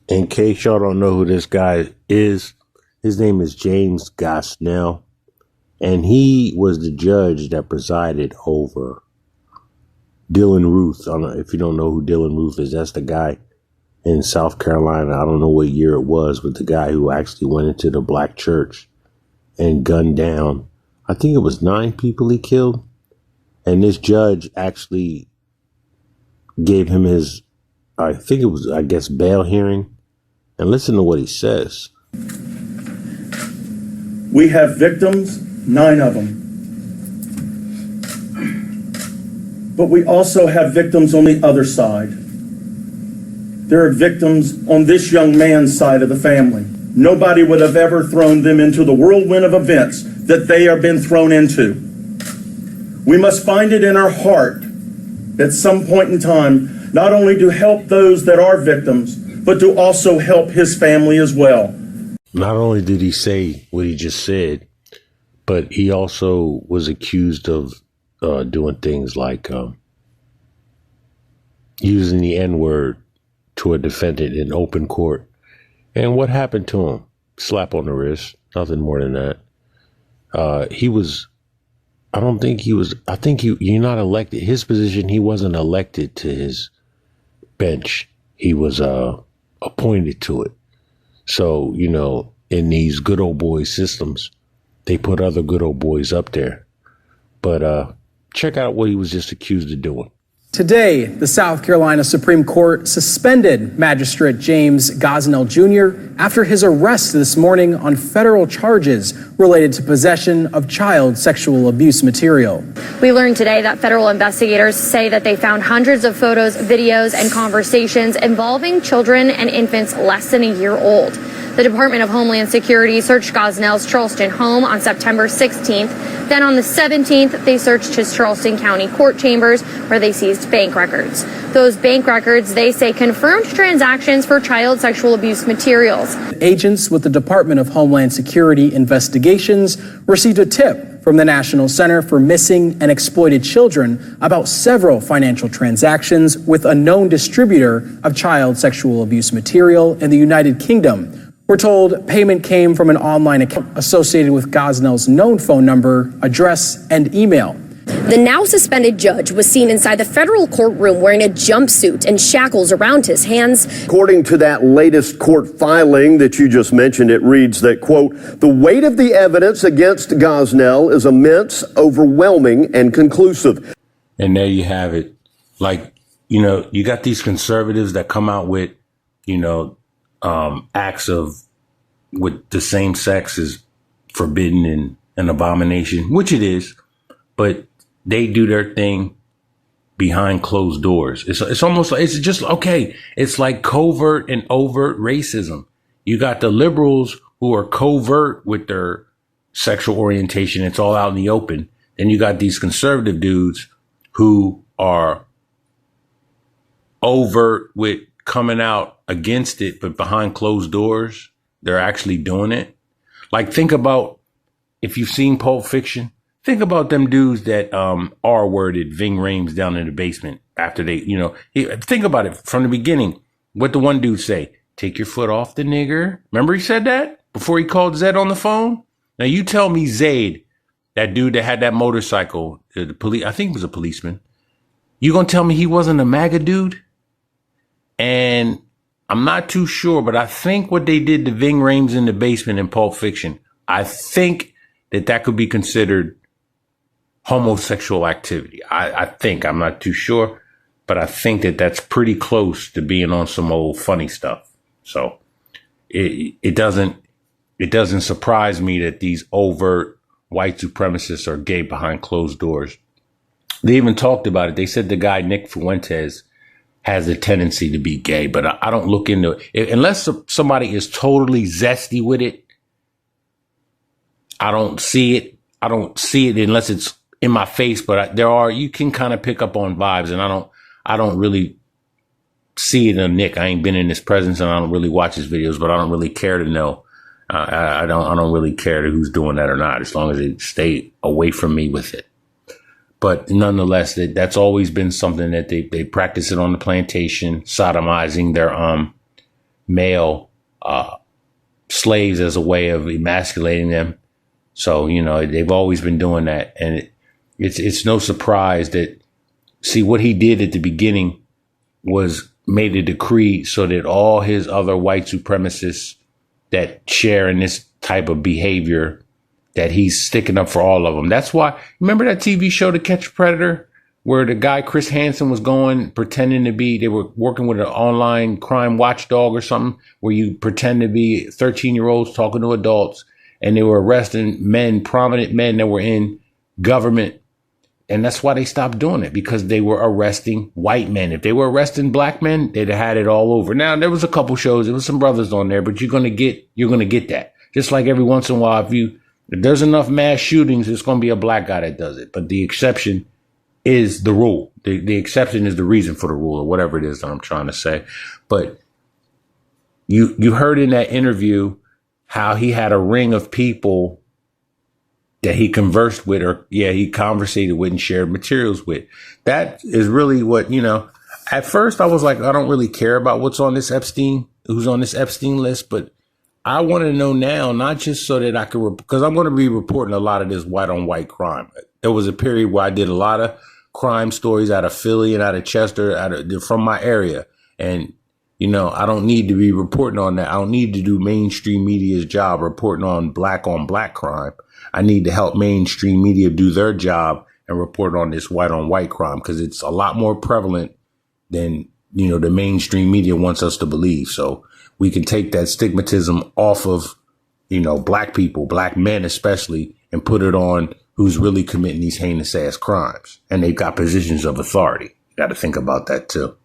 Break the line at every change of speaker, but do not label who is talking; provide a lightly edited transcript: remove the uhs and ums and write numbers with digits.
In case y'all don't know who this guy is, his name is James Gosnell, and he was the judge that presided over Dylan Ruth. If you don't know who Dylan Ruth is, that's the guy in South Carolina. I don't know what year it was, but the guy who actually went into the black church and gunned down, I think it was 9 people he killed. And this judge actually gave him his, I think it was, bail hearing. And listen to what he says.
We have victims, 9 of them. But we also have victims on the other side. There are victims on this young man's side of the family. Nobody would have ever thrown them into the whirlwind of events that they have been thrown into. We must find it in our heart at some point in time, not only to help those that are victims, but to also help his family as well.
Not only did he say what he just said, but he also was accused of doing things like using the N-word to a defendant in open court. And what happened to him? Slap on the wrist, nothing more than that. I think you're not elected. His position, he wasn't elected to his bench. He was appointed to it. So, in these good old boy systems, they put other good old boys up there. But check out what he was just accused of doing.
Today, the South Carolina Supreme Court suspended Magistrate James Gosnell Jr. after his arrest this morning on federal charges related to possession of child sexual abuse material.
We learned today that federal investigators say that they found hundreds of photos, videos, and conversations involving children and infants less than a year old. The Department of Homeland Security searched Gosnell's Charleston home on September 16th. Then on the 17th, they searched his Charleston County court chambers where they seized bank records. Those bank records, they say, confirmed transactions for child sexual abuse materials.
Agents with the Department of Homeland Security investigations received a tip from the National Center for Missing and Exploited Children about several financial transactions with a known distributor of child sexual abuse material in the United Kingdom. We're told payment came from an online account associated with Gosnell's known phone number, address, and email.
The now suspended judge was seen inside the federal courtroom wearing a jumpsuit and shackles around his hands.
According to that latest court filing that you just mentioned, it reads that, quote, the weight of the evidence against Gosnell is immense, overwhelming, and conclusive.
And there you have it. You got these conservatives that come out with, acts of with the same sex is forbidden and an abomination, which it is, but they do their thing behind closed doors. It's almost like, it's just, okay, it's like covert and overt racism. You got the liberals who are covert with their sexual orientation. It's all out in the open. Then you got these conservative dudes who are overt with coming out against it, but behind closed doors, they're actually doing it. Like, think about, if you've seen Pulp Fiction, think about them dudes that R-worded Ving Rhames down in the basement after they, think about it from the beginning. What the one dude say? Take your foot off the nigger. Remember he said that before he called Zed on the phone? Now you tell me Zaid, that dude that had that motorcycle, the police, I think it was a policeman. You gonna tell me he wasn't a MAGA dude? And I'm not too sure, but I think what they did to Ving Rhames in the basement in Pulp Fiction, I think that could be considered homosexual activity. I think, I'm not too sure, but I think that's pretty close to being on some old funny stuff. So it doesn't surprise me that these overt white supremacists are gay behind closed doors. They even talked about it. They said the guy, Nick Fuentes, has a tendency to be gay, but I don't look into it. Unless somebody is totally zesty with it, I don't see it. I don't see it unless it's in my face, but you can kind of pick up on vibes, and I don't really see it in Nick. I ain't been in his presence, and I don't really watch his videos, but I don't really care to know. I don't really care to who's doing that or not, as long as they stay away from me with it. But nonetheless, that's always been something that they practice it on the plantation, sodomizing male slaves as a way of emasculating them. So, they've always been doing that. And it's no surprise that, see, what he did at the beginning was made a decree so that all his other white supremacists that share in this type of behavior, that he's sticking up for all of them. That's why, remember that TV show, To Catch a Predator, where the guy, Chris Hansen, was going, pretending to be, they were working with an online crime watchdog or something, where you pretend to be 13-year-olds talking to adults, and they were arresting men, prominent men that were in government. And that's why they stopped doing it, because they were arresting white men. If they were arresting black men, they'd have had it all over. Now, there was a couple shows, there was some brothers on there, but you're going to get that. Just like every once in a while, if there's enough mass shootings, it's going to be a black guy that does it. But the exception is the rule. The exception is the reason for the rule, or whatever it is that I'm trying to say. But you heard in that interview how he had a ring of people that he conversed with, or he conversated with and shared materials with. That is really what, at first I was like, I don't really care about who's on this Epstein list, but I want to know now, not just so that I could, because I'm going to be reporting a lot of this white on white crime. There was a period where I did a lot of crime stories out of Philly and out of Chester, from my area. And, I don't need to be reporting on that. I don't need to do mainstream media's job reporting on black crime. I need to help mainstream media do their job and report on this white on white crime, because it's a lot more prevalent than, the mainstream media wants us to believe. So we can take that stigmatism off of, black people, black men especially, and put it on who's really committing these heinous ass crimes. And they've got positions of authority. You got to think about that too.